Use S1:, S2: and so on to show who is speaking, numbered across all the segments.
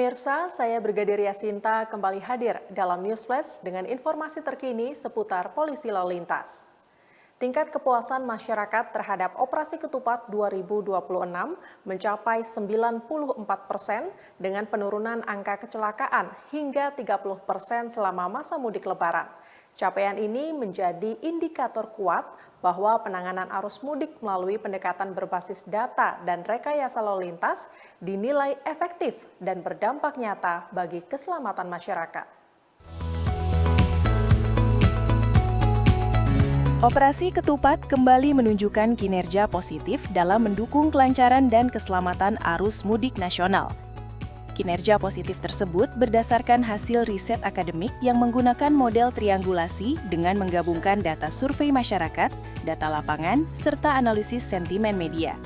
S1: Pemirsa, saya Brigadir Yasinta kembali hadir dalam News Flash dengan informasi terkini seputar polisi lalu lintas. Tingkat kepuasan masyarakat terhadap Operasi Ketupat 2026 mencapai 94% dengan penurunan angka kecelakaan hingga 30% selama masa mudik Lebaran. Capaian ini menjadi indikator kuat bahwa penanganan arus mudik melalui pendekatan berbasis data dan rekayasa lalu lintas dinilai efektif dan berdampak nyata bagi keselamatan masyarakat.
S2: Operasi Ketupat kembali menunjukkan kinerja positif dalam mendukung kelancaran dan keselamatan arus mudik nasional. Kinerja positif tersebut berdasarkan hasil riset akademik yang menggunakan model triangulasi dengan menggabungkan data survei masyarakat, data lapangan, serta analisis sentimen media.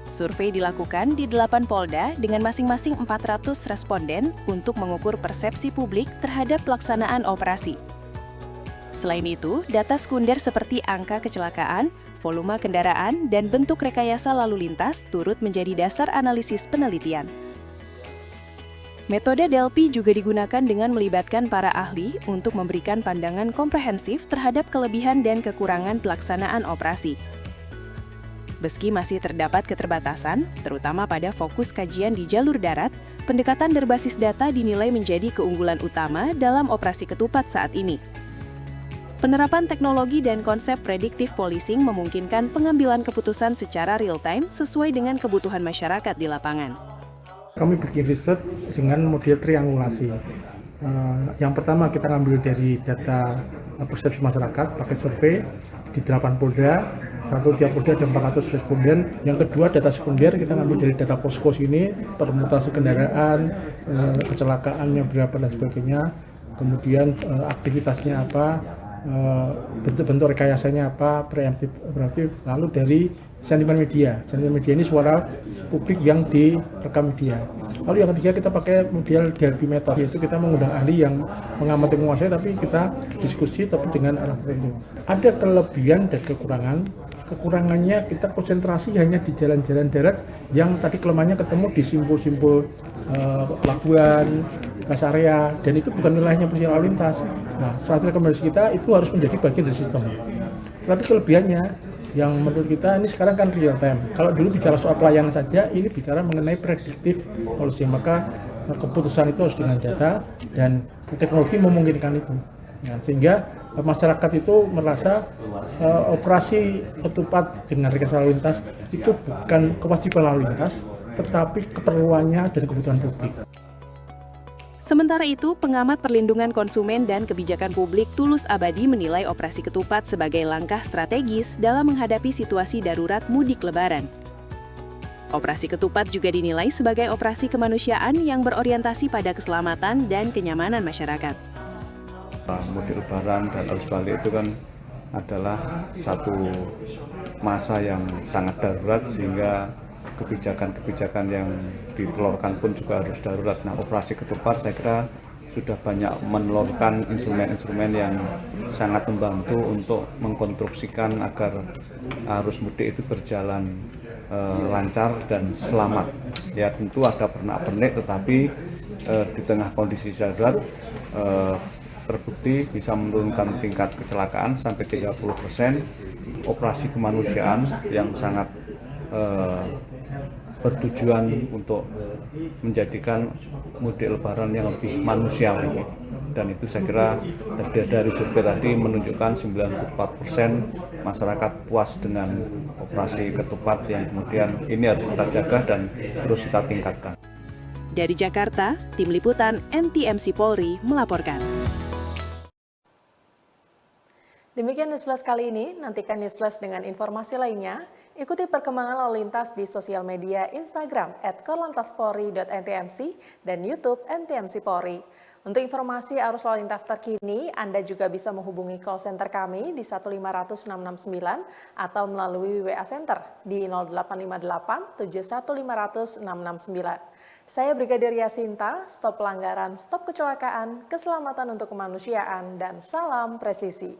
S2: Survei dilakukan di 8 Polda dengan masing-masing 400 responden untuk mengukur persepsi publik terhadap pelaksanaan operasi. Selain itu, data sekunder seperti angka kecelakaan, volume kendaraan, dan bentuk rekayasa lalu lintas turut menjadi dasar analisis penelitian. Metode Delphi juga digunakan dengan melibatkan para ahli untuk memberikan pandangan komprehensif terhadap kelebihan dan kekurangan pelaksanaan operasi. Meski masih terdapat keterbatasan, terutama pada fokus kajian di jalur darat, pendekatan berbasis data dinilai menjadi keunggulan utama dalam Operasi Ketupat saat ini. Penerapan teknologi dan konsep predictive policing memungkinkan pengambilan keputusan secara real-time sesuai dengan kebutuhan masyarakat di lapangan.
S3: Kami bikin riset dengan model triangulasi. Yang pertama kita ngambil dari data persepsi masyarakat pakai survei di 8 Polda, tiap Polda ada 400 responden. Yang kedua data sekunder kita ngambil dari data posko ini, permutasi kendaraan, kecelakaannya berapa dan sebagainya, kemudian aktivitasnya apa, bentuk-bentuk rekayasanya apa, preemptif, lalu dari sentimen media. Sentimen media ini suara publik yang direkam media. Lalu yang ketiga kita pakai model Delphi method, yaitu kita mengundang ahli yang mengamati menguasai tapi kita diskusi tapi dengan arah tertentu. Ada kelebihan dan kekurangan. Kekurangannya kita konsentrasi hanya di jalan-jalan darat yang tadi kelemahannya ketemu di simpul-simpul pelabuhan, rest area, dan itu bukan wilayahnya polisi lalu lintas. Nah, strategi rekomendasi kita itu harus menjadi bagian dari sistem. Tapi kelebihannya yang menurut kita ini sekarang kan real time. Kalau dulu bicara soal pelayanan saja, ini bicara mengenai prediktif policy. Maka keputusan itu harus dengan data dan teknologi memungkinkan itu. Ya, sehingga masyarakat itu merasa operasi ketupat dengan rekayasa lalu lintas itu bukan kewajiban lalu lintas, tetapi keperluannya dan kebutuhan publik.
S2: Sementara itu, pengamat perlindungan konsumen dan kebijakan publik Tulus Abadi menilai Operasi Ketupat sebagai langkah strategis dalam menghadapi situasi darurat mudik Lebaran. Operasi Ketupat juga dinilai sebagai operasi kemanusiaan yang berorientasi pada keselamatan dan kenyamanan masyarakat.
S4: Mudik Lebaran dan arus balik itu kan adalah satu masa yang sangat darurat sehingga kebijakan-kebijakan yang ditelurkan pun juga harus darurat. Nah, Operasi Ketupat saya kira sudah banyak menelurkan instrumen-instrumen yang sangat membantu untuk mengkonstruksikan agar arus mudik itu berjalan lancar dan selamat. Ya tentu ada pernak-pernik, tetapi di tengah kondisi darurat terbukti bisa menurunkan tingkat kecelakaan sampai 30%, operasi kemanusiaan yang sangat bertujuan untuk menjadikan mudik Lebaran yang lebih manusiawi. Dan itu saya kira dari survei tadi menunjukkan 94% masyarakat puas dengan Operasi Ketupat yang kemudian ini harus kita jaga dan terus kita tingkatkan.
S2: Dari Jakarta, Tim Liputan NTMC Polri melaporkan.
S1: Demikian News Flash kali ini, nantikan News Flash dengan informasi lainnya. Ikuti perkembangan lalu lintas di sosial media Instagram @korlantaspolri.ntmc dan YouTube NTMC Polri. Untuk informasi arus lalu lintas terkini, Anda juga bisa menghubungi call center kami di 1500669 atau melalui WA Center di 0858 71500669. Saya Brigadir Yasinta, stop pelanggaran, stop kecelakaan, keselamatan untuk kemanusiaan, dan salam presisi.